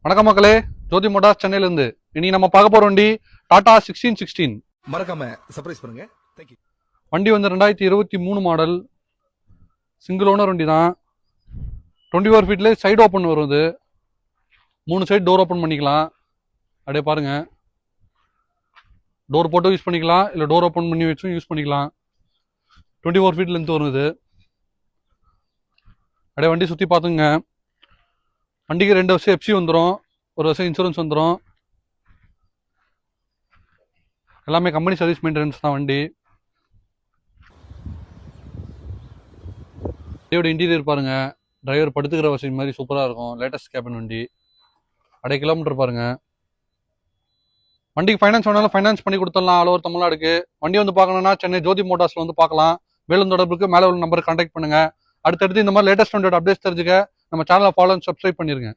வணக்கம் மக்களே, ஜோதி மோட்டார்ஸ் சென்னையில இருந்து இனி நம்ம பார்க்க போற வண்டி டாடா 1616. மறக்காம சர்ப்ரைஸ் பண்ணுங்க. தேங்க்யூ. வண்டி வந்து 2023 மாடல், சிங்கிள் ஓனர் வண்டி தான். 24 ஃபீட்லேயே சைடு ஓப்பன் வருது. 3 சைடு டோர் ஓப்பன் பண்ணிக்கலாம். அப்படியே பாருங்க, டோர் போட்டு யூஸ் பண்ணிக்கலாம், இல்லை டோர் ஓப்பன் பண்ணி வச்சும் யூஸ் பண்ணிக்கலாம். 24 ஃபீட் லென்த் வருது. அப்படியே வண்டி சுற்றி பார்த்துங்க. வண்டிக்கு 2 வருஷம் எஃப்சி வந்துடும், 1 வருஷம் இன்சூரன்ஸ் வந்துடும். எல்லாமே கம்பெனி சர்வீஸ் மெயின்டெனன்ஸ் தான் வண்டி. வண்டியோட இன்டீரியர் பாருங்க, டிரைவர் படுத்துக்கிற வசதி மாதிரி சூப்பராக இருக்கும். லேட்டஸ்ட் கேபின் வண்டி. அடை கிலோமீட்டர் பாருங்க. வண்டிக்கு ஃபைனான்ஸ் வேணாலும் ஃபைனான்ஸ் பண்ணி கொடுத்துடலாம். ஆல் ஓவர் தமிழ்நாடுக்கு. வண்டி வந்து பார்க்கணும்னா சென்னை ஜோதி மோட்டார்ஸ்ல வந்து பார்க்கலாம். மேலும் தொடர்புக்கு மேலே உள்ள நம்பருக்கு கான்டாக்ட் பண்ணுங்க. அடுத்தடுத்து இந்த மாதிரி லேட்டஸ்ட் வண்டியோட அப்டேட்ஸ் தெரிஞ்சுக்க நம்ம சேனலை ஃபாலோ அண்ட் சப்ஸ்கிரைப் பண்ணிருங்க.